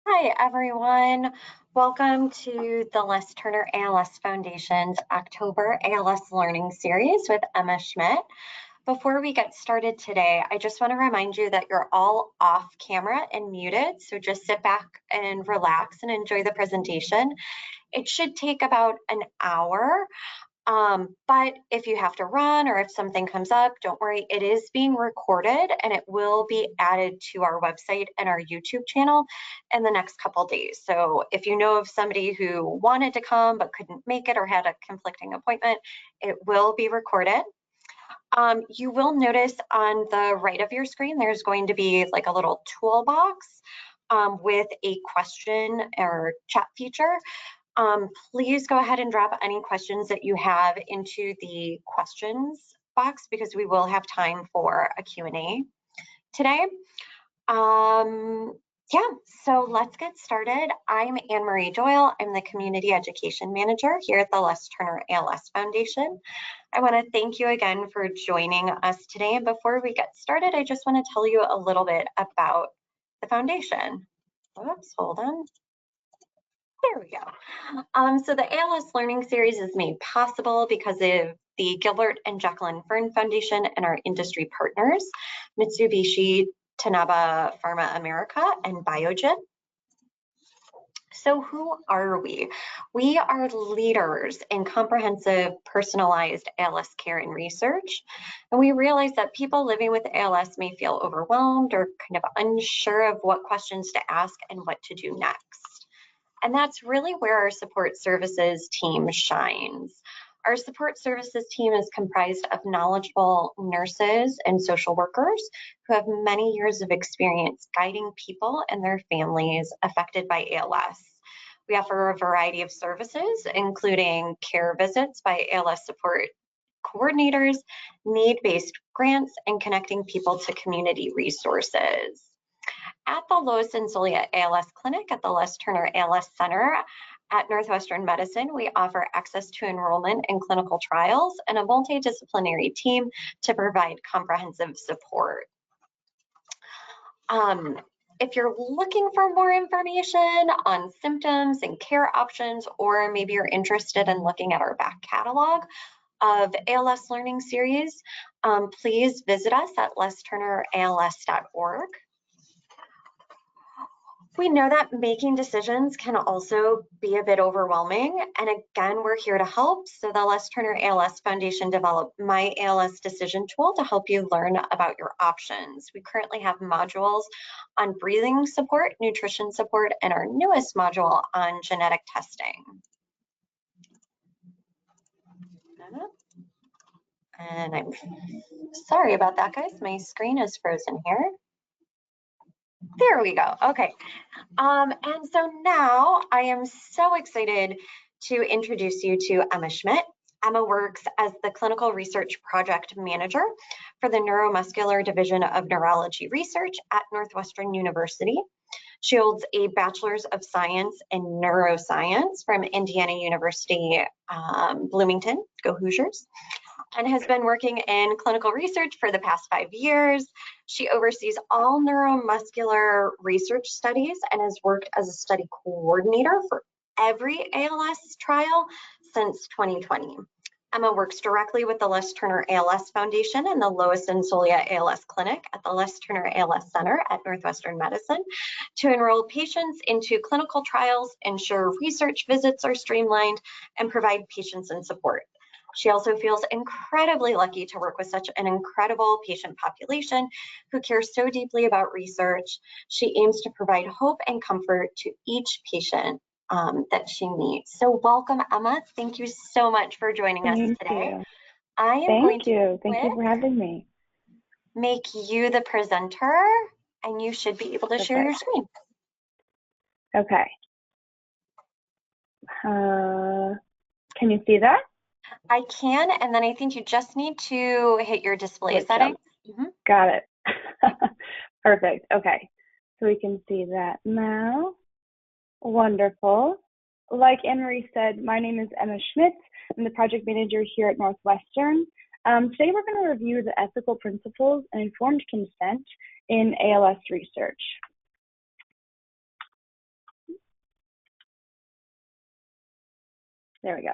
Hi, everyone. Welcome to the Les Turner ALS Foundation's October ALS Learning Series with Emma Schmidt. Before we get started today, I just want to remind you that you're all off camera and muted, so just sit back and relax and enjoy the presentation. It should take about an hour. But if you have to run or if something comes up, don't worry, it is being recorded and it will be added to our website and our YouTube channel in the next couple days. So if you know of somebody who wanted to come but couldn't make it or had a conflicting appointment, it will be recorded. You will notice on the right of your screen, there's going to be like a little toolbox with a question or chat feature. Please go ahead and drop any questions that you have into the questions box because we will have time for a Q&A today. Yeah, so let's get started. I'm Anne-Marie Doyle. I'm the Community Education Manager here at the Les Turner ALS Foundation. I want to thank you again for joining us today. And before we get started, I just want to tell you a little bit about the foundation. Oops, hold on. There we go. So the ALS Learning Series is made possible because of the Gilbert and Jacqueline Fern Foundation and our industry partners, Mitsubishi, Tanaba Pharma America, and Biogen. So who are we? We are leaders in comprehensive personalized ALS care and research. And we realize that people living with ALS may feel overwhelmed or kind of unsure of what questions to ask and what to do next. And that's really where our support services team shines. Our support services team is comprised of knowledgeable nurses and social workers who have many years of experience guiding people and their families affected by ALS. We offer a variety of services, including care visits by ALS support coordinators, need-based grants, and connecting people to community resources. At the Lois and Zulia ALS Clinic at the Les Turner ALS Center at Northwestern Medicine, we offer access to enrollment in clinical trials and a multidisciplinary team to provide comprehensive support. If you're looking for more information on symptoms and care options, or maybe you're interested in looking at our back catalog of ALS Learning Series, please visit us at lesturnерals.org. We know that making decisions can also be a bit overwhelming. And again, we're here to help. So the Les Turner ALS Foundation developed My ALS Decision Tool to help you learn about your options. We currently have modules on breathing support, nutrition support, and our newest module on genetic testing. And I'm sorry about that, guys. My screen is frozen here. There we go. Okay. And so now I am so excited to introduce you to Emma Schmidt. Emma works as the Clinical Research Project Manager for the Neuromuscular Division of Neurology Research at Northwestern University. She holds a Bachelor's of Science in Neuroscience from Indiana University, Bloomington, go Hoosiers, and has been working in clinical research for the past 5 years. She oversees all neuromuscular research studies and has worked as a study coordinator for every ALS trial since 2020. Emma works directly with the Les Turner ALS Foundation and the Lois and Zulia ALS Clinic at the Les Turner ALS Center at Northwestern Medicine to enroll patients into clinical trials, ensure research visits are streamlined, and provide patients and support. She also feels incredibly lucky to work with such an incredible patient population who cares so deeply about research. She aims to provide hope and comfort to each patient that she meets. So welcome, Emma. Thank you so much for joining us today. I am going to Thank you for having me. Make you the presenter, and you should be able to share your screen. Okay. Can you see that? I can, and then I think you just need to hit your display settings. Got it. Perfect. Okay. So we can see that now. Wonderful. Like Anne-Marie said, my name is Emma Schmidt. I'm the project manager here at Northwestern. Today we're going to review the ethical principles and informed consent in ALS research. There we go.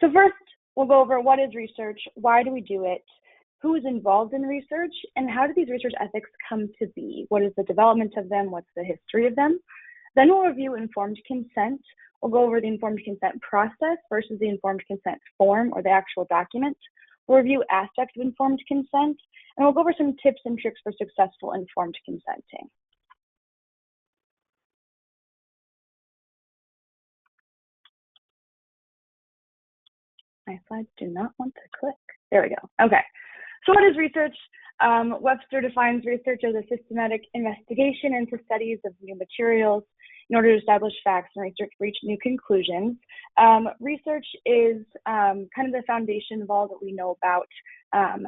So first, we'll go over what is research, why do we do it, who is involved in research, and how do these research ethics come to be? What is the development of them? What's the history of them? Then we'll review informed consent. We'll go over the informed consent process versus the informed consent form or the actual document. We'll review aspects of informed consent, and we'll go over some tips and tricks for successful informed consenting. My slides do not want to click. There we go. Okay. So what is research? Webster defines research as a systematic investigation into studies of new materials in order to establish facts and reach new conclusions. Research is kind of the foundation of all that we know about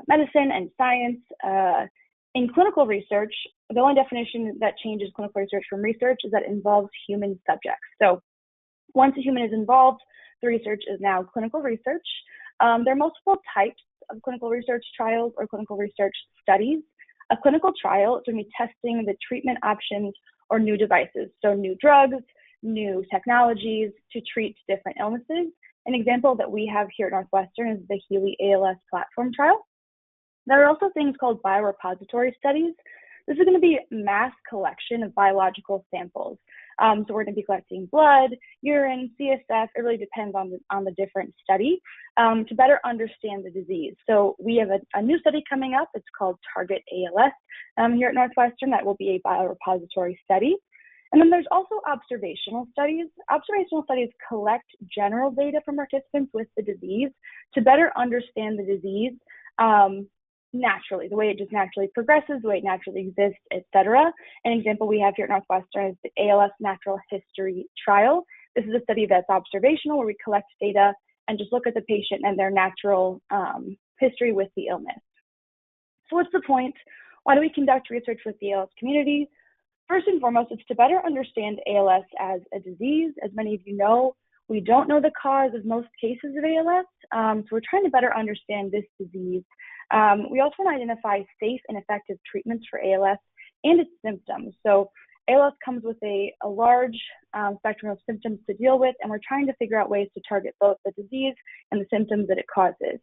medicine and science. In clinical research, the only definition that changes clinical research from research is that it involves human subjects. So once a human is involved, the research is now clinical research. There are multiple types of clinical research trials or clinical research studies. A clinical trial is going to be testing the treatment options or new devices, so new drugs, new technologies to treat different illnesses. An example that we have here at Northwestern is the Healy ALS platform trial. There are also things called biorepository studies. This is going to be mass collection of biological samples. So we're going to be collecting blood, urine, CSF. It really depends on the different study to better understand the disease. So we have a new study coming up. It's called Target ALS here at Northwestern. That will be a biorepository study. And then there's also observational studies. Observational studies collect general data from participants with the disease to better understand the disease naturally, the way it just naturally progresses, the way it naturally exists, etc. An example we have here at Northwestern is the ALS Natural History Trial. This is a study that's observational where we collect data and just look at the patient and their natural history with the illness. So what's the point? Why do we conduct research with the ALS community? First and foremost, it's to better understand ALS as a disease. As many of you know, we don't know the cause of most cases of ALS, so we're trying to better understand this disease. We also want to identify safe and effective treatments for ALS and its symptoms. So ALS comes with a large spectrum of symptoms to deal with, and we're trying to figure out ways to target both the disease and the symptoms that it causes.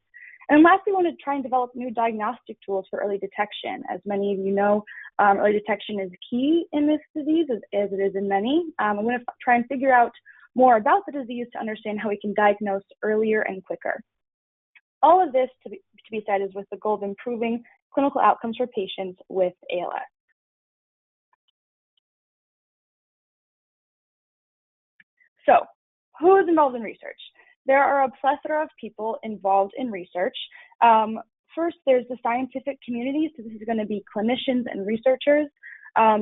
And lastly, we want to try and develop new diagnostic tools for early detection. As many of you know, early detection is key in this disease, as it is in many. I'm going to try and figure out more about the disease to understand how we can diagnose earlier and quicker. All of this, to be said, is with the goal of improving clinical outcomes for patients with ALS. So, who is involved in research? There are a plethora of people involved in research. First, there's the scientific community, so this is going to be clinicians and researchers.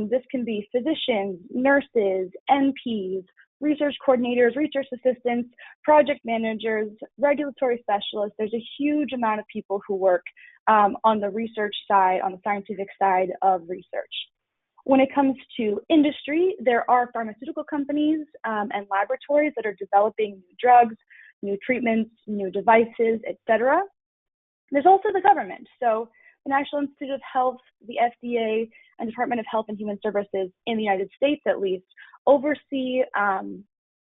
This can be physicians, nurses, NPs, research coordinators, research assistants, project managers, regulatory specialists. There's a huge amount of people who work on the research side, on the scientific side of research. When it comes to industry, there are pharmaceutical companies and laboratories that are developing new drugs, new treatments, new devices, etc. There's also the government. So the National Institute of Health, the FDA, and Department of Health and Human Services in the United States, at least, oversee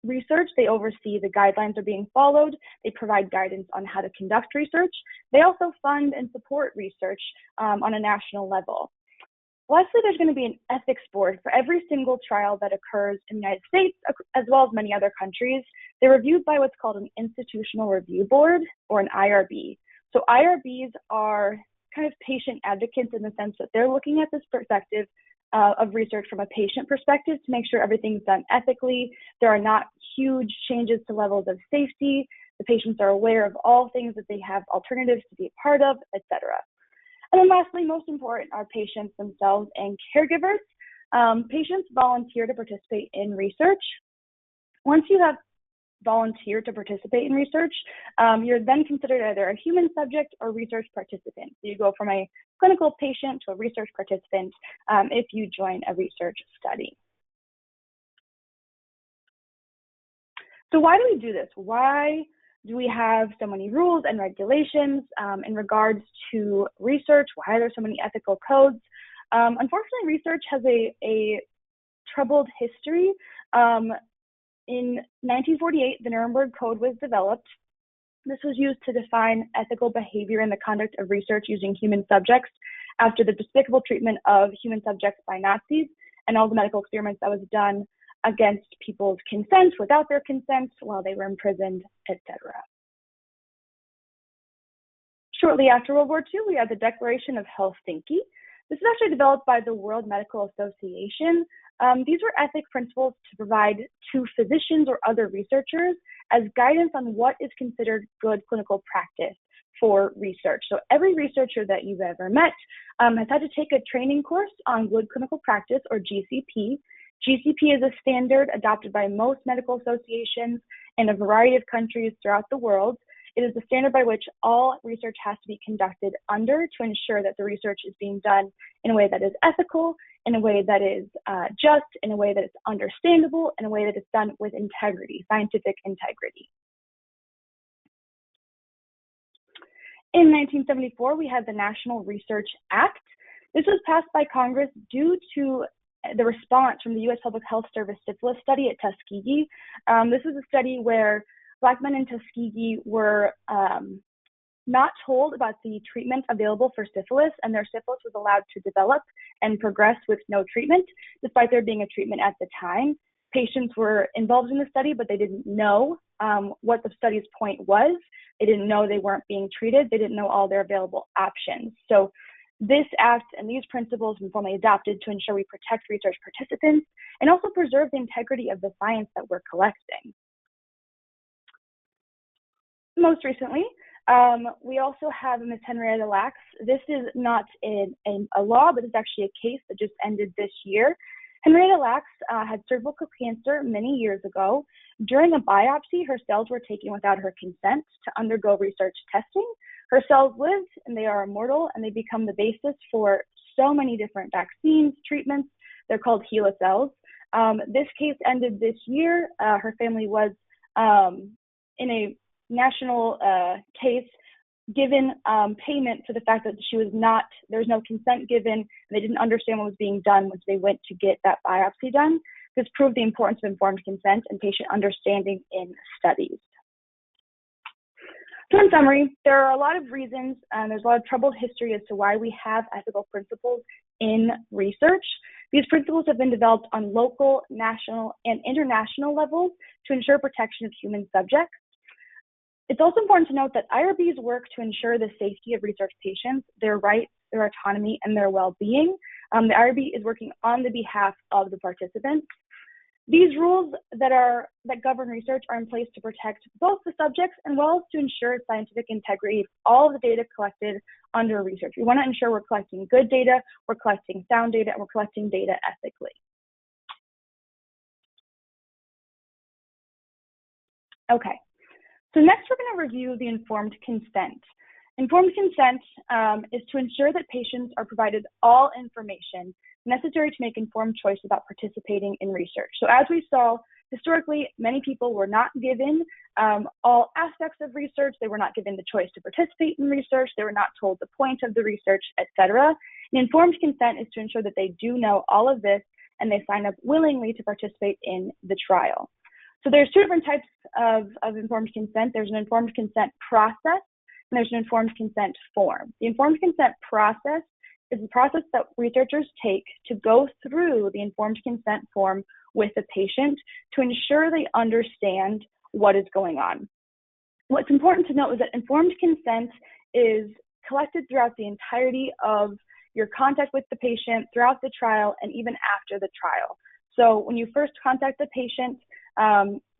research. They oversee the guidelines are being followed. They provide guidance on how to conduct research. They also fund and support research on a national level. Lastly, there's going to be an ethics board for every single trial that occurs in the United States, as well as many other countries. They're reviewed by what's called an institutional review board, or an IRB. So IRBs are kind of patient advocates in the sense that they're looking at this perspective of research from a patient perspective to make sure everything's done ethically. There are not huge changes to levels of safety. The patients are aware of all things that they have alternatives to be a part of, etc. And then lastly, most important, are patients themselves and caregivers. Patients volunteer to participate in research. Once you have volunteered to participate in research, you're then considered either a human subject or research participant. So you go from a clinical patient to a research participant if you join a research study. So why do we do this? Why do we have so many rules and regulations in regards to research? Why are there so many ethical codes? Unfortunately, research has a troubled history. In 1948, the Nuremberg Code was developed. This was used to define ethical behavior in the conduct of research using human subjects after the despicable treatment of human subjects by Nazis and all the medical experiments that was done against people's consent, without their consent, while they were imprisoned, etc. Shortly after World War II, we had the Declaration of Helsinki. This is actually developed by the World Medical Association. These were ethic principles to provide to physicians or other researchers as guidance on what is considered good clinical practice for research. So every researcher that you've ever met has had to take a training course on good clinical practice, or GCP. GCP is a standard adopted by most medical associations in a variety of countries throughout the world. It is the standard by which all research has to be conducted under to ensure that the research is being done in a way that is ethical, in a way that is just, in a way that is understandable, in a way that is done with integrity, scientific integrity. In 1974, we had the National Research Act. This was passed by Congress due to the response from the U.S. Public Health Service syphilis study at Tuskegee. This was a study where Black men in Tuskegee were not told about the treatment available for syphilis, and their syphilis was allowed to develop and progress with no treatment, despite there being a treatment at the time. Patients were involved in the study, but they didn't know what the study's point was. They didn't know they weren't being treated. They didn't know all their available options. So this act and these principles have been formally adopted to ensure we protect research participants and also preserve the integrity of the science that we're collecting. Most recently, we also have Ms. Henrietta Lacks. This is not a law, but it's actually a case that just ended this year. Henrietta Lacks had cervical cancer many years ago. During a biopsy, her cells were taken without her consent to undergo research testing. Her cells lived, and they are immortal, and they become the basis for so many different vaccines, treatments. They're called HeLa cells. This case ended this year. Her family was in a national case given payment for the fact that she was not, there was no consent given, and they didn't understand what was being done once they went to get that biopsy done. This proved the importance of informed consent and patient understanding in studies. So in summary, there are a lot of reasons, and there's a lot of troubled history as to why we have ethical principles in research. These principles have been developed on local, national, and international levels to ensure protection of human subjects. It's also important to note that IRBs work to ensure the safety of research patients, their rights, their autonomy, and their well-being. The IRB is working on the behalf of the participants. These rules that govern research are in place to protect both the subjects and well as to ensure scientific integrity of all of the data collected under research. We want to ensure we're collecting good data, we're collecting sound data, and we're collecting data ethically. Okay. So next, we're going to review the informed consent. Informed consent is to ensure that patients are provided all information necessary to make informed choice about participating in research. So as we saw, historically, many people were not given all aspects of research. They were not given the choice to participate in research. They were not told the point of the research, etc. And informed consent is to ensure that they do know all of this and they sign up willingly to participate in the trial. So there's two different types of informed consent. There's an informed consent process, and there's an informed consent form. The informed consent process is the process that researchers take to go through the informed consent form with the patient to ensure they understand what is going on. What's important to note is that informed consent is collected throughout the entirety of your contact with the patient, throughout the trial, and even after the trial. So when you first contact the patient,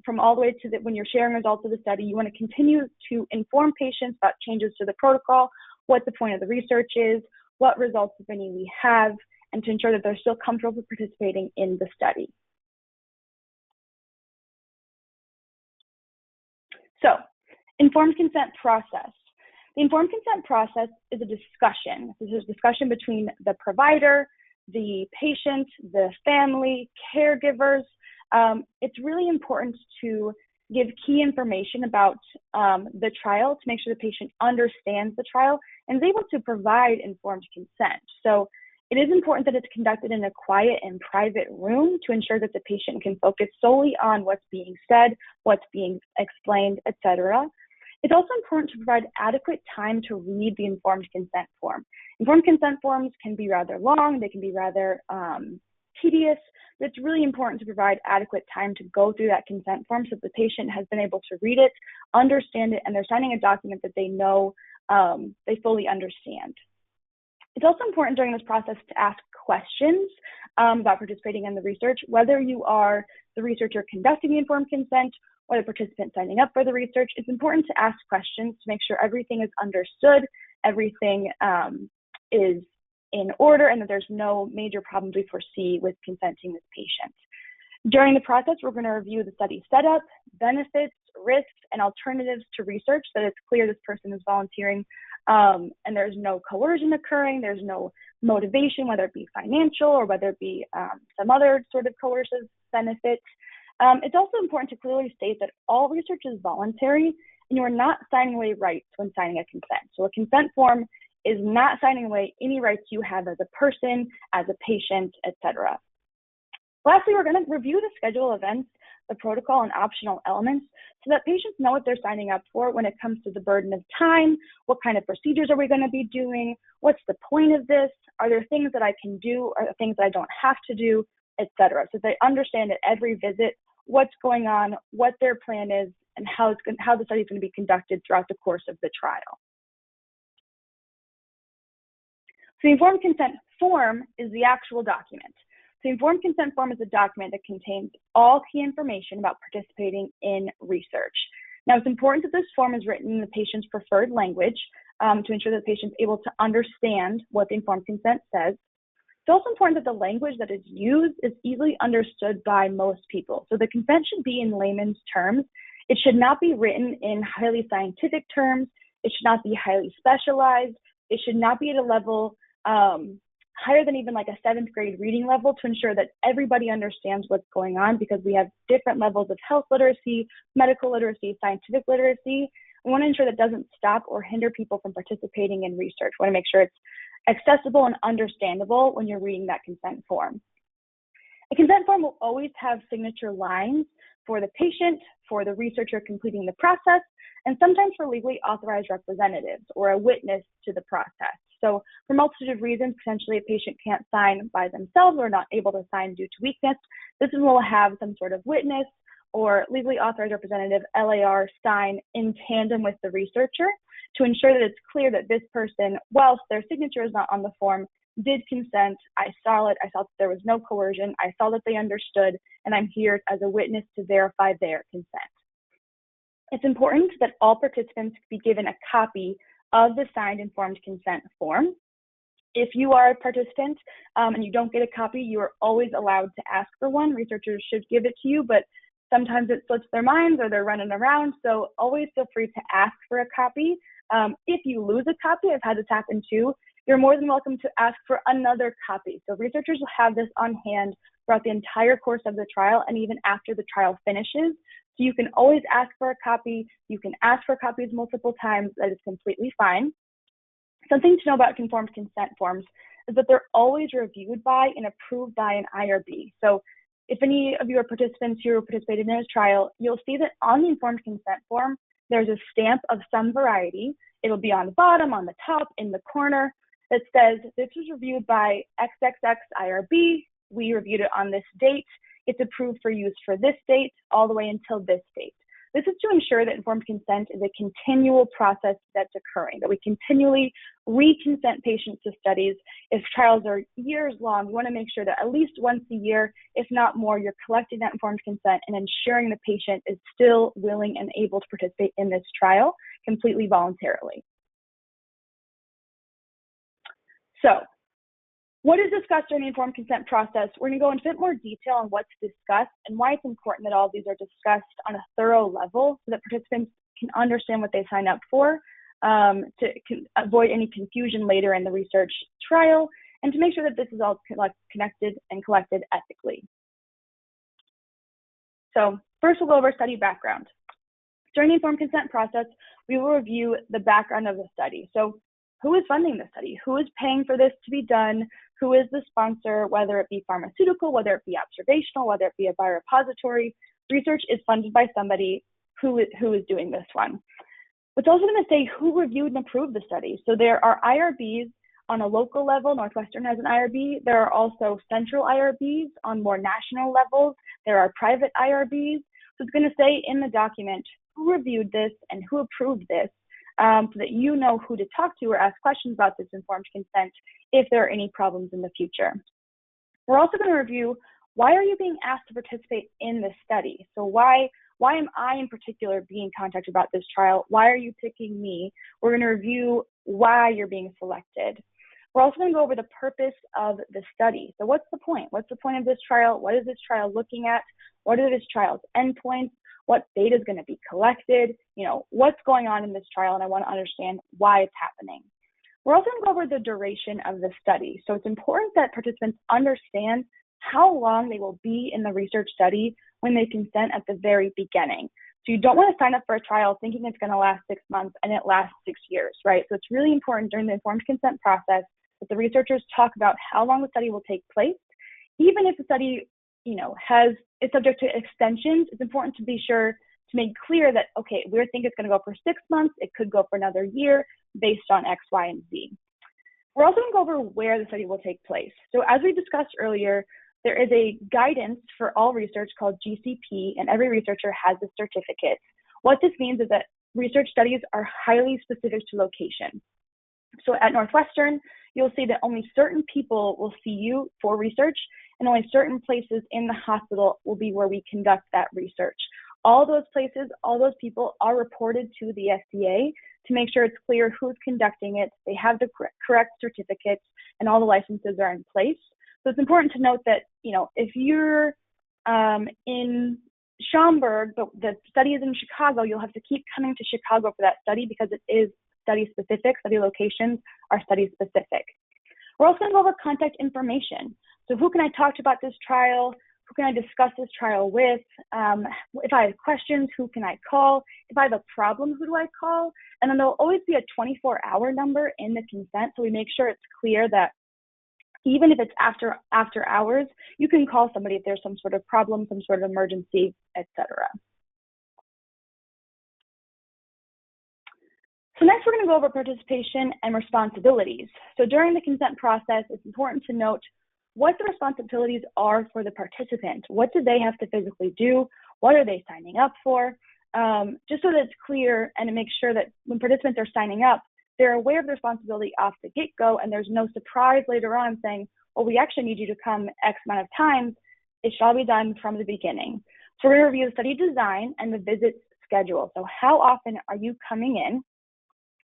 from all the way to when you're sharing results of the study, you want to continue to inform patients about changes to the protocol, what the point of the research is, what results, if any, we have, and to ensure that they're still comfortable participating in the study. So, informed consent process. The informed consent process is a discussion. This is a discussion between the provider, the patient, the family, caregivers. It's really important to give key information about the trial to make sure the patient understands the trial and is able to provide informed consent. So It is important that it's conducted in a quiet and private room to ensure that the patient can focus solely on what's being said, what's being explained, etc. It's also important to provide adequate time to read the informed consent form. Informed consent forms can be rather long, they can be rather tedious, but it's really important to provide adequate time to go through that consent form so that the patient has been able to read it, understand it, and they're signing a document that they know they fully understand. It's also important during this process to ask questions about participating in the research, whether you are the researcher conducting the informed consent or the participant signing up for the research. It's important to ask questions to make sure everything is understood, everything is in order, and that there's no major problems we foresee with consenting this patient. During the process, we're going to review the study setup, benefits, risks, and alternatives to research so that it's clear this person is volunteering and there's no coercion occurring, there's no motivation, whether it be financial or whether it be some other sort of coercive benefit. It's also important to clearly state that all research is voluntary and you are not signing away rights when signing a consent. So a consent form is not signing away any rights you have as a person, as a patient, etc. Lastly, we're going to review the schedule of events, the protocol, and optional elements so that patients know what they're signing up for when it comes to the burden of time, what kind of procedures are we going to be doing, what's the point of this, are there things that I can do, are there things that I don't have to do, etc. So they understand at every visit what's going on, what their plan is, and how the study is going to be conducted throughout the course of the trial. So the informed consent form is the actual document. So the informed consent form is a document that contains all key information about participating in research. Now, it's important that this form is written in the patient's preferred language to ensure that the patient is able to understand what the informed consent says. It's also important that the language that is used is easily understood by most people. So the consent should be in layman's terms. It should not be written in highly scientific terms. It should not be highly specialized. It should not be at a level higher than even like a 7th grade reading level to ensure that everybody understands what's going on, because we have different levels of health literacy, medical literacy, scientific literacy. We want to ensure that doesn't stop or hinder people from participating in research. We want to make sure it's accessible and understandable when you're reading that consent form. A consent form will always have signature lines for the patient, for the researcher completing the process, and sometimes for legally authorized representatives or a witness to the process. So for a multitude of reasons, potentially a patient can't sign by themselves or not able to sign due to weakness, this will have some sort of witness or legally authorized representative, LAR, sign in tandem with the researcher to ensure that it's clear that this person, whilst their signature is not on the form, did consent. I saw it. I saw that there was no coercion. I saw that they understood, and I'm here as a witness to verify their consent. It's important that all participants be given a copy of the signed informed consent form. If you are a participant and you don't get a copy, you are always allowed to ask for one. Researchers should give it to you, but sometimes it slips their minds or they're running around, so always feel free to ask for a copy. If you lose a copy, I've had this happen too, you're more than welcome to ask for another copy. So researchers will have this on hand throughout the entire course of the trial and even after the trial finishes. So you can always ask for a copy. You can ask for copies multiple times. That is completely fine. Something to know about informed consent forms is that they're always reviewed by and approved by an IRB. So if any of you are participants here who participated in a trial, you'll see that on the informed consent form, there's a stamp of some variety. It'll be on the bottom, on the top, in the corner that says, this was reviewed by XXX IRB. We reviewed it on this date. It's approved for use for this date all the way until this date. This is to ensure that informed consent is a continual process that's occurring, that we continually re-consent patients to studies. If trials are years long, we want to make sure that at least once a year, if not more, you're collecting that informed consent and ensuring the patient is still willing and able to participate in this trial completely voluntarily. So, what is discussed during the informed consent process? We're going to go into a bit more detail on what's discussed and why it's important that all of these are discussed on a thorough level so that participants can understand what they sign up for, to avoid any confusion later in the research trial, and to make sure that this is all connected and collected ethically. So first we'll go over study background. During the informed consent process, we will review the background of the study. So who is funding the study? Who is paying for this to be done? who is the sponsor, whether it be pharmaceutical, whether it be observational, whether it be a biorepository. Research is funded by somebody who is doing this one. It's also going to say who reviewed and approved the study. So there are IRBs on a local level. Northwestern has an IRB. There are also central IRBs on more national levels. There are private IRBs. So it's going to say in the document who reviewed this and who approved this, so that you know who to talk to or ask questions about this informed consent if there are any problems in the future. We're also going to review, why are you being asked to participate in this study? So why am I in particular being contacted about this trial? Why are you picking me? We're going to review why you're being selected. We're also going to go over the purpose of the study. So what's the point? What's the point of this trial? What is this trial looking at? What are this trial's endpoints? What data is going to be collected? What's going on in this trial? And I want to understand why it's happening. We're also going to go over the duration of the study. So it's important that participants understand how long they will be in the research study when they consent at the very beginning. So you don't want to sign up for a trial thinking it's going to last 6 months and it lasts 6 years, right? So it's really important during the informed consent process that the researchers talk about how long the study will take place. Even if the study, is subject to extensions, it's important to be sure to make clear that, okay, we think it's going to go for 6 months, it could go for another year based on X, Y, and Z. We're also going to go over where the study will take place. So as we discussed earlier, there is a guidance for all research called GCP, and every researcher has a certificate. What this means is that research studies are highly specific to location. So at Northwestern, you'll see that only certain people will see you for research, and only certain places in the hospital will be where we conduct that research. All those places, all those people are reported to the FDA to make sure it's clear who's conducting it, they have the correct certificates, and all the licenses are in place. So it's important to note that, if you're in Schaumburg, but the study is in Chicago, you'll have to keep coming to Chicago for that study because it is study specific. Study locations are study specific. We're also going to go over contact information. So who can I talk to about this trial? Who can I discuss this trial with? If I have questions, who can I call? If I have a problem, who do I call? And then there'll always be a 24-hour number in the consent, so we make sure it's clear that even if it's after hours, you can call somebody if there's some sort of problem, some sort of emergency, etc. So next, we're going to go over participation and responsibilities. So during the consent process, it's important to note what the responsibilities are for the participant. What do they have to physically do? What are they signing up for? Just so that it's clear and to make sure that when participants are signing up, they're aware of the responsibility off the get-go, and there's no surprise later on saying, well, we actually need you to come X amount of times. It should all be done from the beginning. So we're going to review the study design and the visit schedule. So how often are you coming in?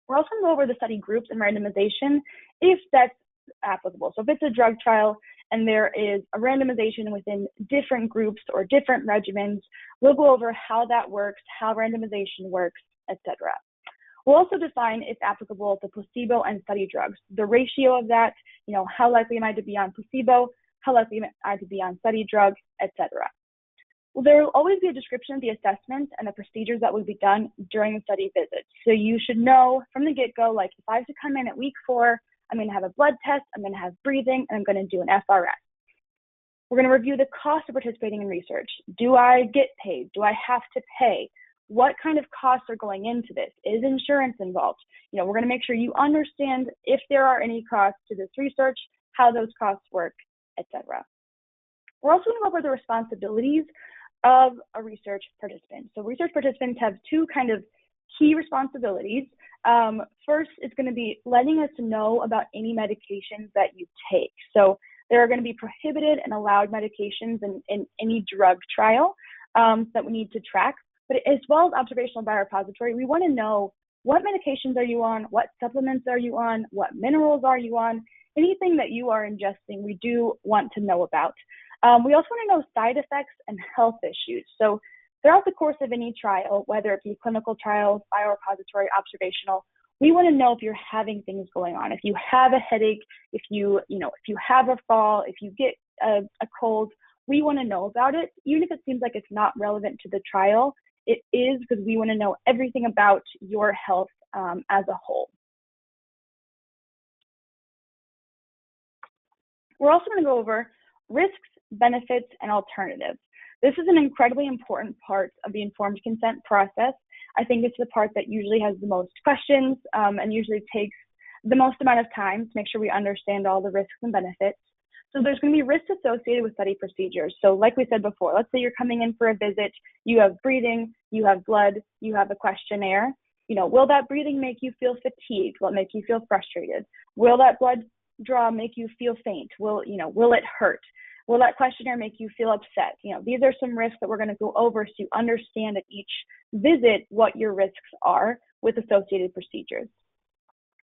We're also going to go over the study groups and randomization if that's applicable. So if it's a drug trial and there is a randomization within different groups or different regimens, we'll go over how that works, how randomization works, etc. We'll also define, if applicable, the placebo and study drugs, the ratio of that, how likely am I to be on placebo, how likely am I to be on study drug, etc. Well, there will always be a description of the assessments and the procedures that will be done during the study visit. So you should know from the get-go, like if I have to come in at week 4, I'm going to have a blood test, I'm going to have breathing, and I'm going to do an FRS. We're going to review the cost of participating in research. Do I get paid? Do I have to pay? What kind of costs are going into this? Is insurance involved? We're going to make sure you understand if there are any costs to this research, how those costs work, etc. We're also going to go over the responsibilities of a research participant. So research participants have two kind of key responsibilities. First, it's going to be letting us know about any medications that you take. So there are going to be prohibited and allowed medications in any drug trial that we need to track. But as well as observational biorepository, we want to know what medications are you on, what supplements are you on, what minerals are you on, anything that you are ingesting, we do want to know about. We also want to know side effects and health issues. So throughout the course of any trial, whether it be clinical trials, biorepository, observational, we want to know if you're having things going on. If you have a headache, if you have a fall, if you get a cold, we want to know about it, even if it seems like it's not relevant to the trial. It is, because we want to know everything about your health as a whole. We're also going to go over risks, benefits, and alternatives. This is an incredibly important part of the informed consent process. I think it's the part that usually has the most questions and usually takes the most amount of time to make sure we understand all the risks and benefits. So there's going to be risks associated with study procedures. So like we said before, let's say you're coming in for a visit, you have breathing, you have blood, you have a questionnaire. Will that breathing make you feel fatigued? Will it make you feel frustrated? Will that blood draw make you feel faint? Will it hurt? Will that questionnaire make you feel upset? These are some risks that we're going to go over so you understand at each visit what your risks are with associated procedures.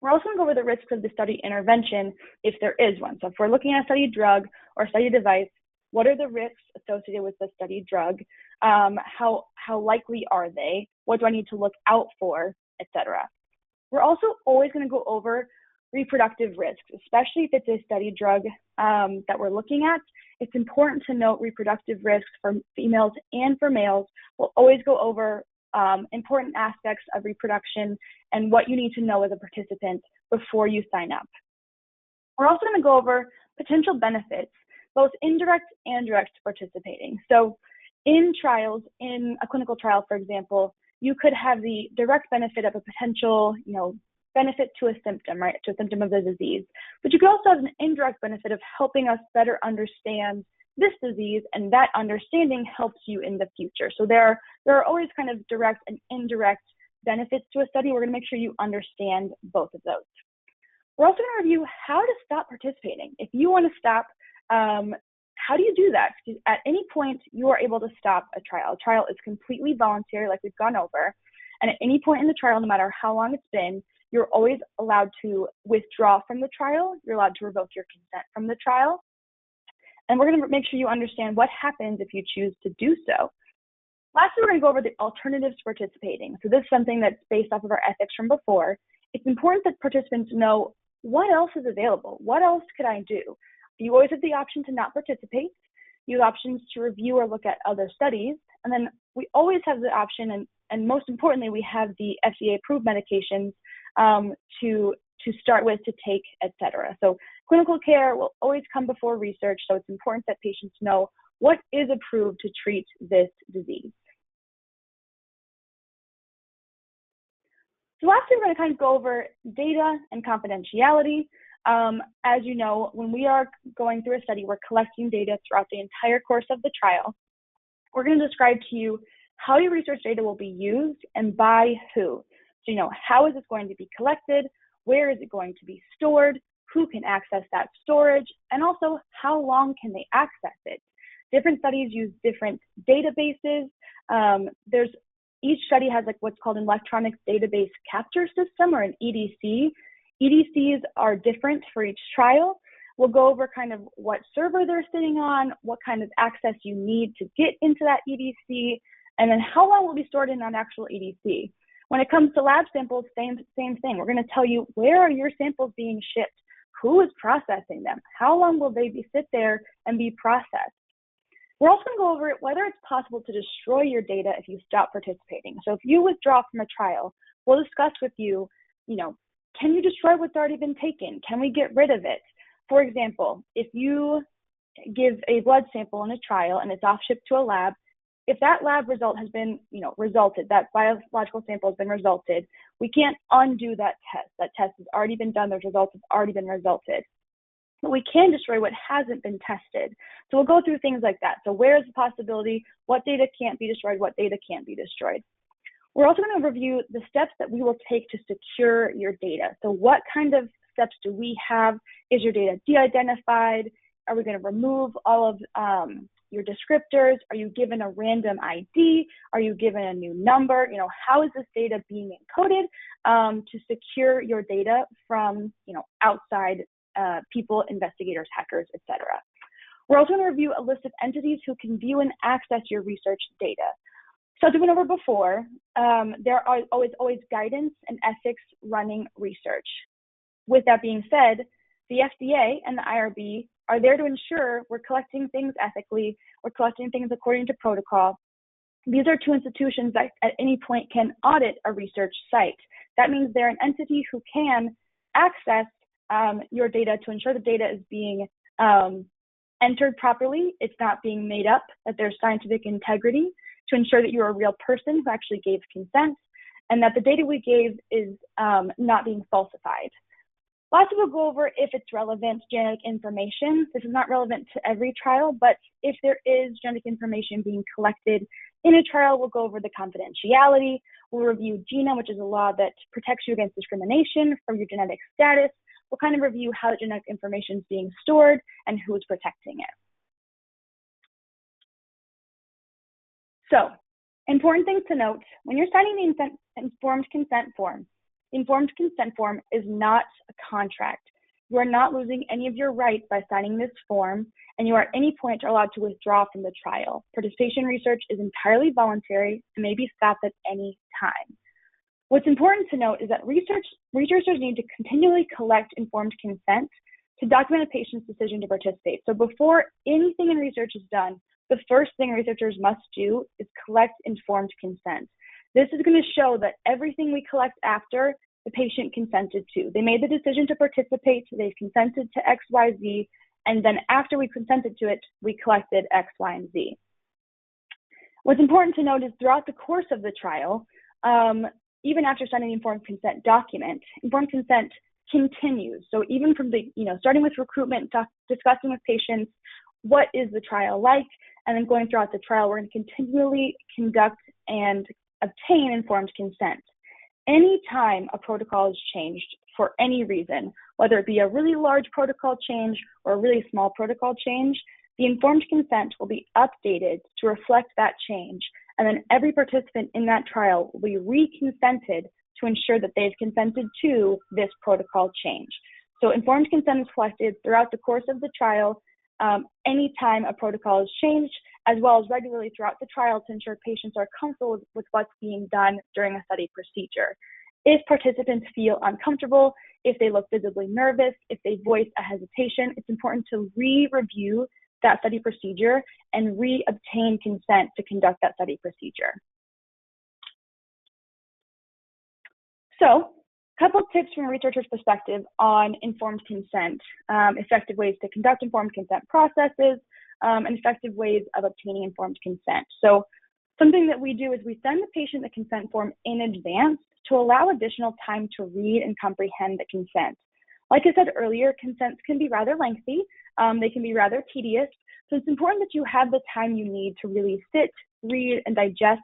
We're also going to go over the risks of the study intervention if there is one. So if we're looking at a study drug or study device, what are the risks associated with the study drug? How likely are they? What do I need to look out for, etc. We're also always going to go over reproductive risks, especially if it's a study drug that we're looking at. It's important to note reproductive risks for females and for males. We'll always go over important aspects of reproduction and what you need to know as a participant before you sign up. We're also going to go over potential benefits, both indirect and direct to participating. So in trials, in a clinical trial, for example, you could have the direct benefit of a potential, benefit to a symptom, right, to a symptom of the disease. But you could also have an indirect benefit of helping us better understand this disease, and that understanding helps you in the future. So there are always kind of direct and indirect benefits to a study. We're going to make sure you understand both of those. We're also going to review how to stop participating. If you want to stop, how do you do that? Because at any point, you are able to stop a trial. A trial is completely voluntary, like we've gone over. And at any point in the trial, no matter how long it's been, you're always allowed to withdraw from the trial. You're allowed to revoke your consent from the trial. And we're going to make sure you understand what happens if you choose to do so. Lastly, we're going to go over the alternatives to participating. So this is something that's based off of our ethics from before. It's important that participants know what else is available. What else could I do? You always have the option to not participate. You have options to review or look at other studies. And then we always have the option, and most importantly, we have the FDA-approved medications to start with, to take, etc. So clinical care will always come before research, so it's important that patients know what is approved to treat this disease. So lastly, we're going to kind of go over data and confidentiality. As you know, when we are going through a study, we're collecting data throughout the entire course of the trial. We're going to describe to you how your research data will be used and by who. So, how is this going to be collected? Where is it going to be stored? Who can access that storage? And also, how long can they access it? Different studies use different databases. Each study has what's called an electronic database capture system, or an EDC. EDCs are different for each trial. We'll go over kind of what server they're sitting on, what kind of access you need to get into that EDC, and then how long will be stored in an actual EDC. When it comes to lab samples, same thing. We're going to tell you, where are your samples being shipped? Who is processing them? How long will they sit there and be processed? We're also going to go over whether it's possible to destroy your data if you stop participating. So if you withdraw from a trial, we'll discuss with you, can you destroy what's already been taken? Can we get rid of it? For example, if you give a blood sample in a trial and it's off-shipped to a lab, if that lab result has been, resulted, that biological sample has been resulted, we can't undo that test. That test has already been done. Those results have already been resulted. But we can destroy what hasn't been tested. So we'll go through things like that. So where is the possibility? What data can't be destroyed? What data can't be destroyed? We're also going to review the steps that we will take to secure your data. So what kind of steps do we have? Is your data de-identified? Are we going to remove all of your descriptors? Are you given a random ID? Are you given a new number? How is this data being encoded to secure your data from, outside people, investigators, hackers, etc. We're also going to review a list of entities who can view and access your research data. So as we went over before, there are always guidance and ethics running research. With that being said, the FDA and the IRB are there to ensure we're collecting things ethically, we're collecting things according to protocol. These are two institutions that at any point can audit a research site. That means they're an entity who can access your data to ensure the data is being entered properly, it's not being made up, that there's scientific integrity to ensure that you're a real person who actually gave consent, and that the data we gave is not being falsified. Lastly, we'll go over if it's relevant genetic information. This is not relevant to every trial, but if there is genetic information being collected in a trial, we'll go over the confidentiality. We'll review GINA, which is a law that protects you against discrimination from your genetic status. We'll kind of review how the genetic information is being stored and who's protecting it. So, important things to note, when you're signing the informed consent form, the informed consent form is not a contract. You are not losing any of your rights by signing this form, and you are at any point are allowed to withdraw from the trial. Participation in research is entirely voluntary and may be stopped at any time. What's important to note is that researchers need to continually collect informed consent to document a patient's decision to participate. So before anything in research is done, the first thing researchers must do is collect informed consent. This is going to show that everything we collect after, the patient consented to. They made the decision to participate, they consented to X, Y, Z, and then after we consented to it, we collected X, Y, and Z. What's important to note is throughout the course of the trial, even after signing the informed consent document, informed consent continues. So even from the, starting with recruitment, discussing with patients, what is the trial like, and then going throughout the trial, we're going to continually conduct and obtain informed consent. Anytime a protocol is changed for any reason, whether it be a really large protocol change or a really small protocol change, the informed consent will be updated to reflect that change. And then every participant in that trial will be re-consented to ensure that they've consented to this protocol change. So informed consent is collected throughout the course of the trial, anytime a protocol is changed, as well as regularly throughout the trial to ensure patients are comfortable with what's being done during a study procedure. If participants feel uncomfortable, if they look visibly nervous, if they voice a hesitation, it's important to re-review that study procedure and re-obtain consent to conduct that study procedure. So, a couple of tips from a researcher's perspective on informed consent, effective ways to conduct informed consent processes, and effective ways of obtaining informed consent. So something that we do is we send the patient the consent form in advance to allow additional time to read and comprehend the consent. Like I said earlier, consents can be rather lengthy, they can be rather tedious, so it's important that you have the time you need to really sit, read, and digest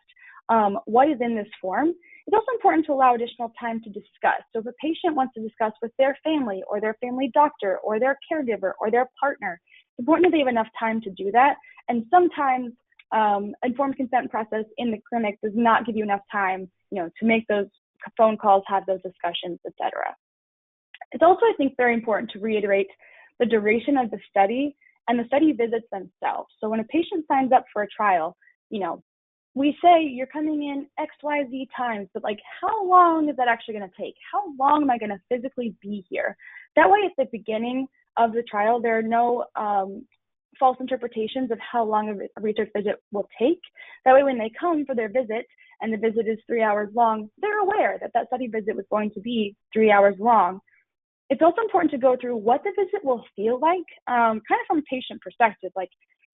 what is in this form. It's also important to allow additional time to discuss. So if a patient wants to discuss with their family or their family doctor or their caregiver or their partner, it's important that they have enough time to do that. And sometimes informed consent process in the clinic does not give you enough time, to make those phone calls, have those discussions, etc. It's also, I think, very important to reiterate the duration of the study and the study visits themselves. So when a patient signs up for a trial, we say you're coming in XYZ times, but how long is that actually going to take? How long am I going to physically be here? That way, at the beginning of the trial, there are no false interpretations of how long a research visit will take. That way, when they come for their visit and the visit is 3 hours long, they're aware that that study visit was going to be 3 hours long. It's also important to go through what the visit will feel like, kind of from a patient perspective,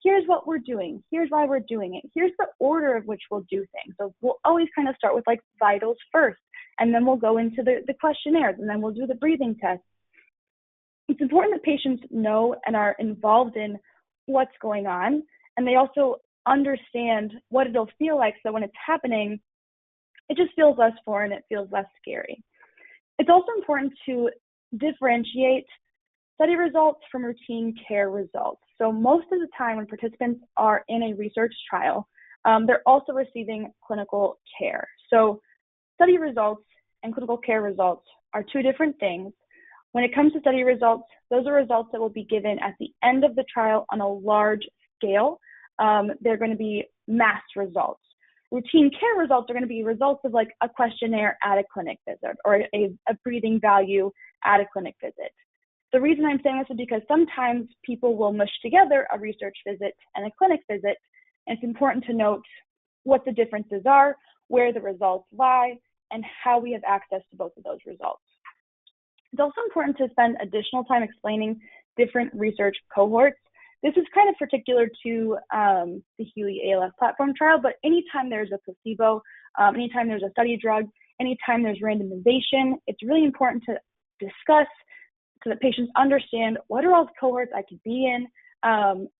here's what we're doing, here's why we're doing it, here's the order of which we'll do things. So we'll always kind of start with vitals first, and then we'll go into the questionnaires, and then we'll do the breathing tests. It's important that patients know and are involved in what's going on, and they also understand what it'll feel like, so when it's happening, it just feels less foreign, it feels less scary. It's also important to differentiate study results from routine care results. So most of the time when participants are in a research trial, they're also receiving clinical care. So study results and clinical care results are two different things. When it comes to study results, those are results that will be given at the end of the trial on a large scale. They're going to be mass results. Routine care results are going to be results of a questionnaire at a clinic visit or a breathing value at a clinic visit. The reason I'm saying this is because sometimes people will mush together a research visit and a clinic visit, and it's important to note what the differences are, where the results lie, and how we have access to both of those results. It's also important to spend additional time explaining different research cohorts. This is kind of particular to the Healy ALS platform trial, but anytime there's a placebo, anytime there's a study drug, anytime there's randomization, it's really important to discuss so that patients understand what are all the cohorts I could be in,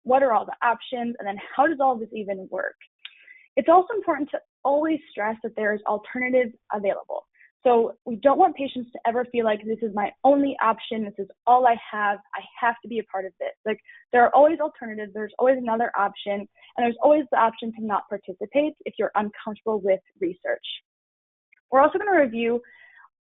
what are all the options, and then how does all this even work? It's also important to always stress that there is alternatives available. So we don't want patients to ever feel like this is my only option, this is all I have to be a part of this. Like, there are always alternatives, there's always another option, and there's always the option to not participate if you're uncomfortable with research. We're also going to review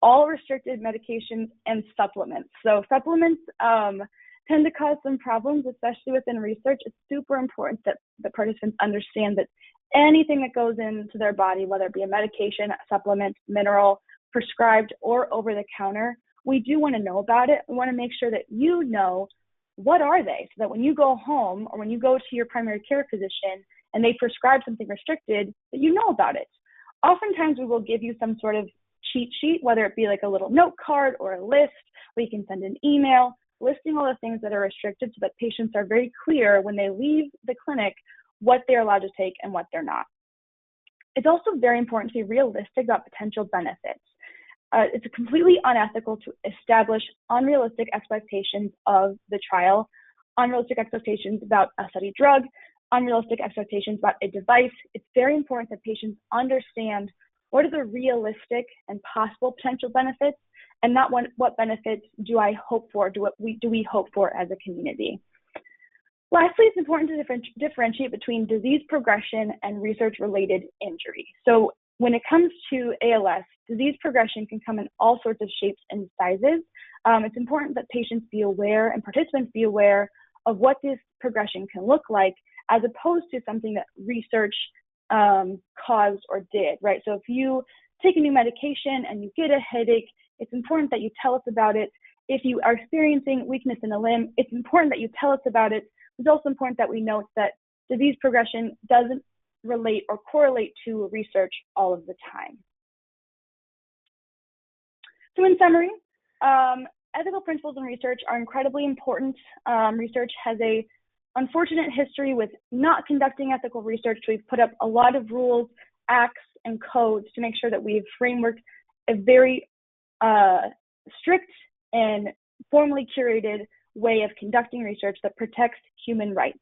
all restricted medications and supplements. So supplements tend to cause some problems, especially within research. It's super important that the participants understand that anything that goes into their body, whether it be a medication, a supplement, mineral, prescribed or over the counter, we do want to know about it. We want to make sure that you know what are they, so that when you go home or when you go to your primary care physician and they prescribe something restricted, that you know about it. Oftentimes we will give you some sort of cheat sheet, whether it be like a little note card or a list where you can send an email listing all the things that are restricted so that patients are very clear when they leave the clinic what they're allowed to take and what they're not. It's also very important to be realistic about potential benefits. It's completely unethical to establish unrealistic expectations of the trial, unrealistic expectations about a study drug, unrealistic expectations about a device. It's very important that patients understand what are the realistic and possible potential benefits, and not what benefits do I hope for, do we hope for as a community. Lastly, it's important to differentiate between disease progression and research-related injury. So when it comes to ALS, disease progression can come in all sorts of shapes and sizes. It's important that patients be aware and participants be aware of what this progression can look like, as opposed to something that research caused or did, right? So if you take a new medication and you get a headache, it's important that you tell us about it. If you are experiencing weakness in a limb, it's important that you tell us about it. It's also important that we note that disease progression doesn't relate or correlate to research all of the time. So in summary, ethical principles in research are incredibly important. Research has a unfortunate history with not conducting ethical research. We've put up a lot of rules, acts, and codes to make sure that we've frameworked a very strict and formally curated way of conducting research that protects human rights.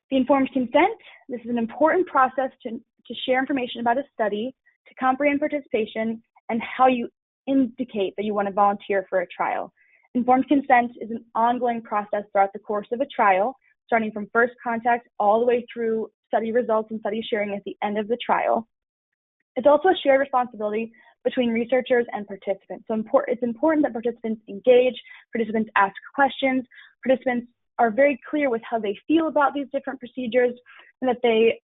The informed consent, this is an important process to share information about a study, to comprehend participation, and how you indicate that you want to volunteer for a trial. Informed consent is an ongoing process throughout the course of a trial, starting from first contact all the way through study results and study sharing at the end of the trial. It's also a shared responsibility between researchers and participants. So it's important that participants engage, participants ask questions, participants are very clear with how they feel about these different procedures, and that they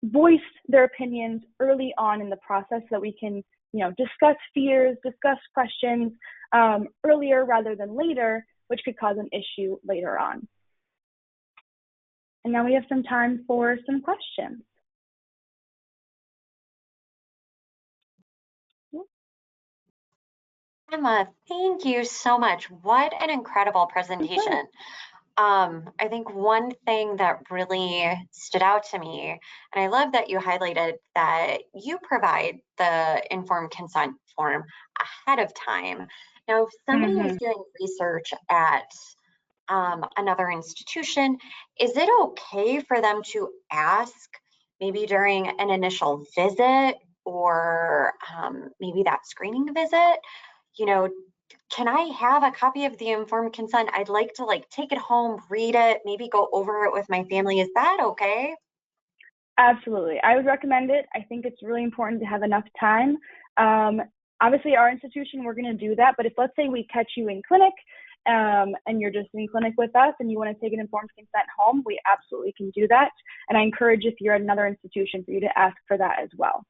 voice their opinions early on in the process so that we can, discuss fears, discuss questions earlier rather than later, which could cause an issue later on. And now we have some time for some questions. Emma, thank you so much. What an incredible presentation. I think one thing that really stood out to me, and I love that you highlighted that you provide the informed consent form ahead of time. Now, if somebody is doing research at another institution, is it okay for them to ask maybe during an initial visit or maybe that screening visit, can I have a copy of the informed consent? I'd like to take it home, read it, maybe go over it with my family. Is that okay? Absolutely. I would recommend it. I think it's really important to have enough time. Obviously, our institution, we're going to do that. But if, let's say, we catch you in clinic and you're just in clinic with us and you want to take an informed consent home, we absolutely can do that. And I encourage, if you're at another institution, for you to ask for that as well.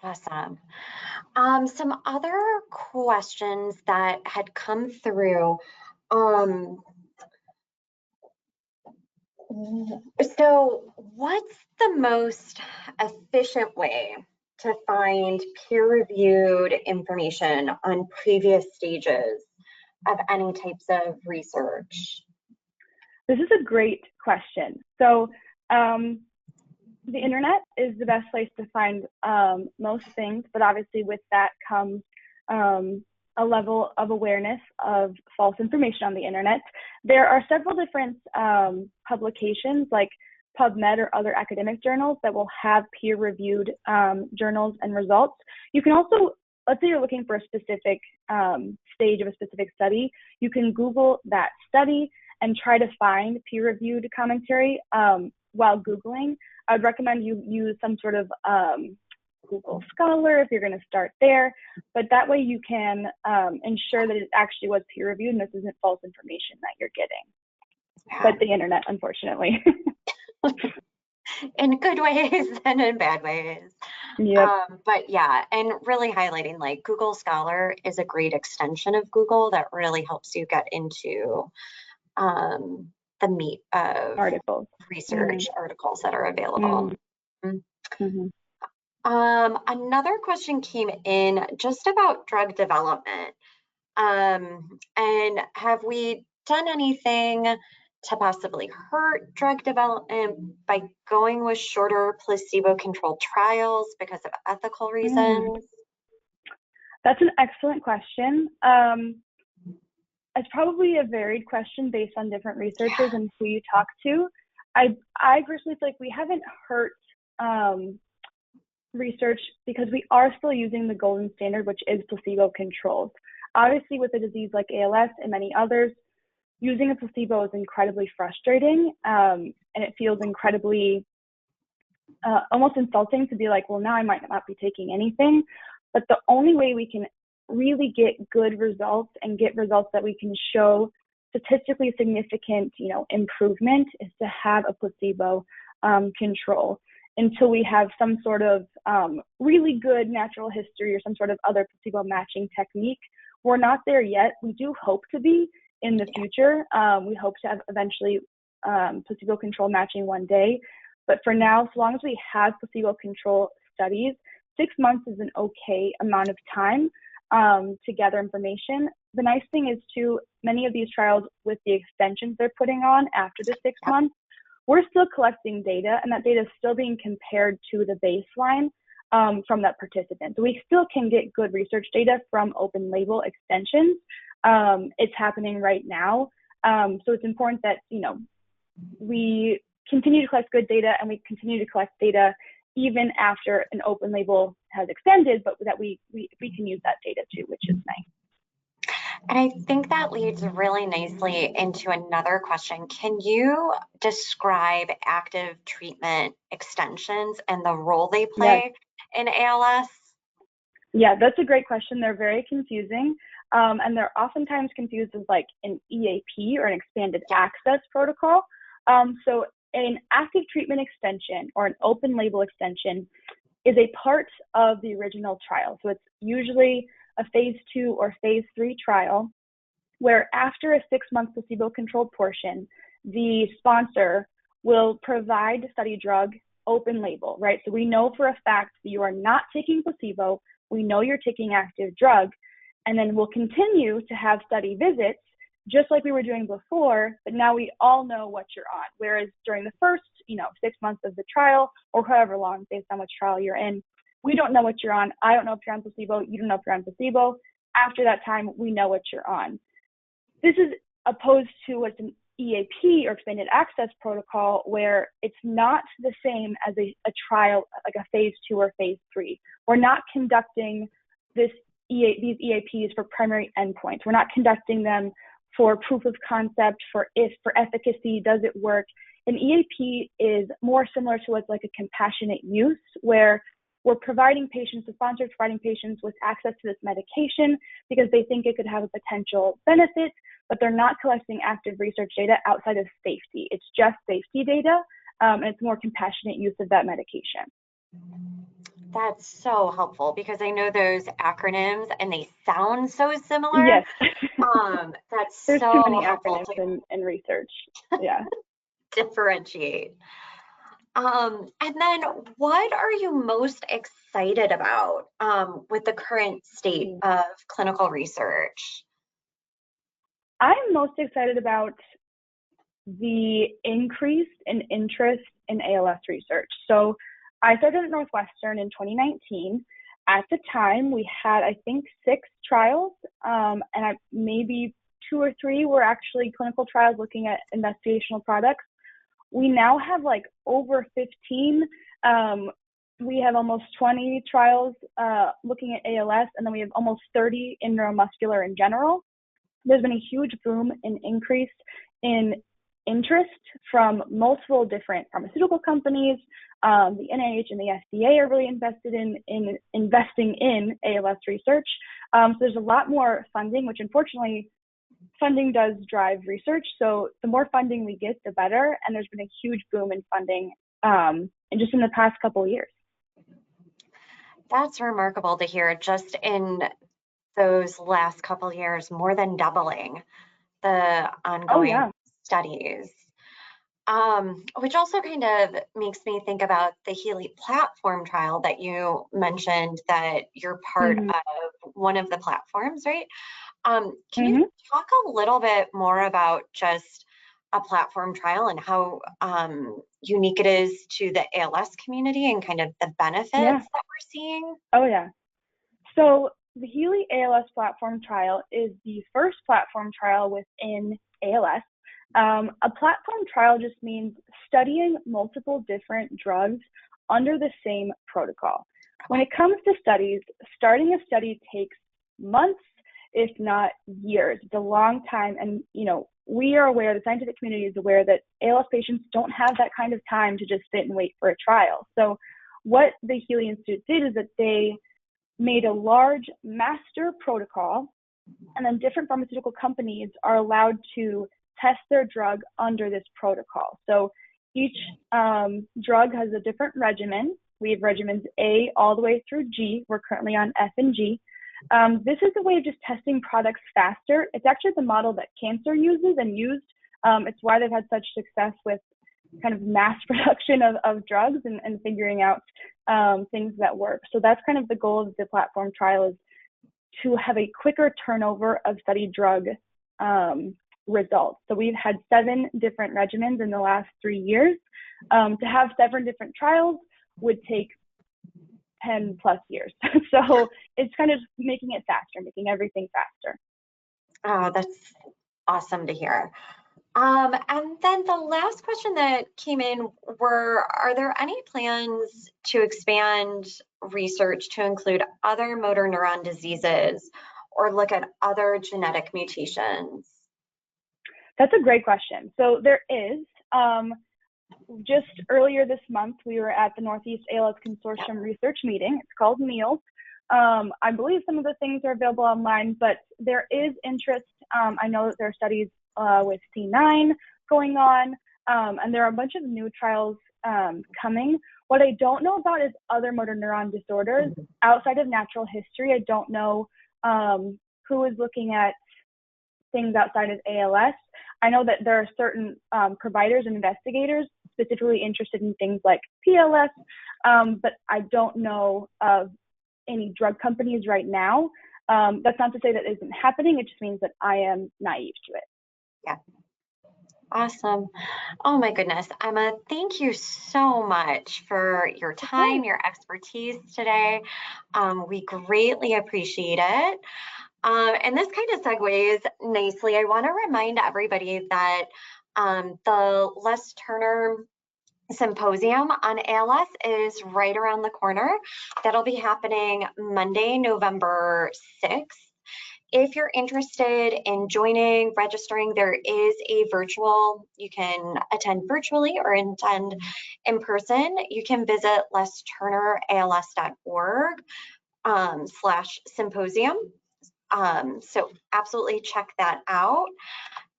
Awesome. Some other questions that had come through. So what's the most efficient way to find peer-reviewed information on previous stages of any types of research? This is a great question. So the internet is the best place to find most things, but obviously with that comes a level of awareness of false information on the internet. There are several different publications like PubMed or other academic journals that will have peer-reviewed journals and results. You can also, let's say you're looking for a specific stage of a specific study, you can Google that study and try to find peer-reviewed commentary while Googling. I would recommend you use some sort of Google Scholar if you're going to start there, but that way you can ensure that it actually was peer-reviewed and this isn't false information that you're getting. But the internet, unfortunately. In good ways and in bad ways. Yep. But yeah, and really highlighting like Google Scholar is a great extension of Google that really helps you get into the meat of Articles, research articles that are available. Another question came in just about drug development. And have we done anything to possibly hurt drug development by going with shorter placebo-controlled trials because of ethical reasons? That's an excellent question. It's probably a varied question based on different researchers and who you talk to. I personally feel like we haven't hurt research because we are still using the golden standard, which is placebo-controlled. Obviously, with a disease like ALS and many others, using a placebo is incredibly frustrating, and it feels incredibly almost insulting to be like, well, now I might not be taking anything. But the only way we can really get good results and get results that we can show statistically significant, improvement is to have a placebo control. Until we have some sort of really good natural history or some sort of other placebo matching technique, we're not there yet. We do hope to be in the future. We hope to have eventually placebo control matching one day. But for now, so long as we have placebo control studies, 6 months is an okay amount of time to gather information. The nice thing is too, many of these trials with the extensions they're putting on after the 6 months, we're still collecting data, and that data is still being compared to the baseline from that participant. So we still can get good research data from open label extensions. It's happening right now. So it's important that, we continue to collect good data and we continue to collect data even after an open label has extended, but that we can use that data too, which is nice. And I think that leads really nicely into another question. Can you describe active treatment extensions and the role they play in ALS? Yeah, that's a great question. They're very confusing. And they're oftentimes confused as like an EAP or an expanded access protocol. So an active treatment extension or an open label extension is a part of the original trial. So it's usually a phase 2 or phase 3 trial where after a 6-month placebo-controlled portion, the sponsor will provide the study drug open label, right? So we know for a fact that you are not taking placebo, we know you're taking active drug, and then we'll continue to have study visits just like we were doing before, but now we all know what you're on. Whereas during the first, 6 months of the trial or however long based on which trial you're in, we don't know what you're on. I don't know if you're on placebo. You don't know if you're on placebo. After that time, we know what you're on. This is opposed to what's an EAP or expanded access protocol where it's not the same as a trial, like a phase 2 or phase 3. We're not conducting these EAPs for primary endpoints. We're not conducting them for proof of concept, for efficacy, does it work? An EAP is more similar to what's like a compassionate use, where we're providing patients, the sponsor is providing patients with access to this medication because they think it could have a potential benefit, but they're not collecting active research data outside of safety. It's just safety data, and it's more compassionate use of that medication. That's so helpful because I know those acronyms and they sound so similar. Yes. That's There's so too many helpful acronyms in research. Yeah. differentiate. And then what are you most excited about with the current state of clinical research? I'm most excited about the increase in interest in ALS research. So I started at Northwestern in 2019. At the time, we had, I think, 6 trials, and maybe 2 or 3 were actually clinical trials looking at investigational products. We now have like over 15. We have almost 20 trials looking at ALS, and then we have almost 30 in neuromuscular in general. There's been a huge boom and increase in interest from multiple different pharmaceutical companies. The NIH and the FDA are really invested in investing in ALS research. So there's a lot more funding, which unfortunately, funding does drive research. So the more funding we get, the better. And there's been a huge boom in funding and just in the past couple of years. That's remarkable to hear. Just in those last couple of years, more than doubling the ongoing studies. Which also kind of makes me think about the Healy platform trial that you mentioned, that you're part of one of the platforms, right? Can you talk a little bit more about just a platform trial and how unique it is to the ALS community and kind of the benefits that we're seeing? Oh, yeah. So the Healy ALS platform trial is the first platform trial within ALS. A platform trial just means studying multiple different drugs under the same protocol. When it comes to studies, starting a study takes months, if not years. It's a long time, and we are aware, the scientific community is aware that ALS patients don't have that kind of time to just sit and wait for a trial. So what the Healy Institute did is that they made a large master protocol, and then different pharmaceutical companies are allowed to test their drug under this protocol. So each drug has a different regimen. We have regimens A all the way through G. We're currently on F and G. This is a way of just testing products faster. It's actually the model that cancer uses and used. It's why they've had such success with kind of mass production of drugs and figuring out things that work. So that's kind of the goal of the platform trial, is to have a quicker turnover of study drug results. So we've had 7 different regimens in the last 3 years. To have 7 different trials would take 10 plus years. So it's kind of making it faster, making everything faster. Oh, that's awesome to hear. And then the last question that came in are there any plans to expand research to include other motor neuron diseases or look at other genetic mutations? That's a great question. So there is. Just earlier this month, we were at the Northeast ALS Consortium research meeting. It's called NEALS. I believe some of the things are available online, but there is interest. I know that there are studies with C9 going on, and there are a bunch of new trials coming. What I don't know about is other motor neuron disorders. Outside of natural history, I don't know who is looking at things outside of ALS. I know that there are certain providers and investigators specifically interested in things like PLS, but I don't know of any drug companies right now. That's not to say that isn't happening. It just means that I am naive to it. Yeah. Awesome. Oh my goodness. Emma, thank you so much for your time, your expertise today. We greatly appreciate it. And this kind of segues nicely. I want to remind everybody that the Les Turner Symposium on ALS is right around the corner. That'll be happening Monday, November 6th. If you're interested in joining, registering, there is a virtual, you can attend virtually or attend in person. You can visit lesturnерals.org/symposium. So absolutely check that out.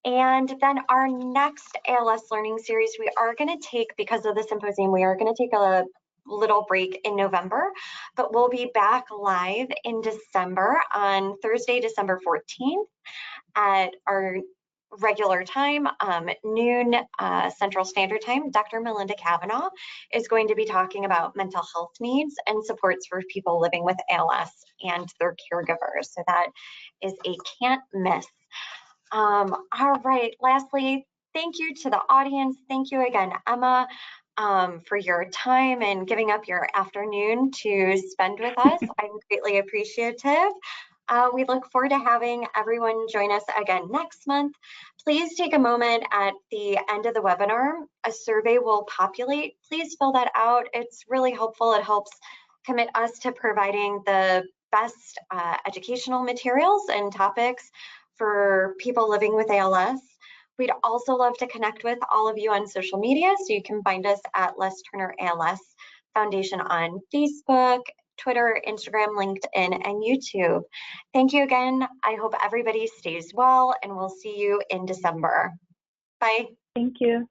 And then our next ALS learning series, we are going to take, because of the symposium, we are going to take a little break in November, but we'll be back live in December on Thursday, December 14th at our regular time, noon Central Standard Time. Dr. Melinda Cavanaugh is going to be talking about mental health needs and supports for people living with ALS and their caregivers. So that is a can't miss. All right, lastly, thank you to the audience. Thank you again, Emma, for your time and giving up your afternoon to spend with us. I'm greatly appreciative. We look forward to having everyone join us again next month. Please take a moment at the end of the webinar. A survey will populate. Please fill that out. It's really helpful. It helps commit us to providing the best educational materials and topics for people living with ALS. We'd also love to connect with all of you on social media, so you can find us at Les Turner ALS Foundation on Facebook, Twitter, Instagram, LinkedIn, and YouTube. Thank you again. I hope everybody stays well, and we'll see you in December. Bye. Thank you.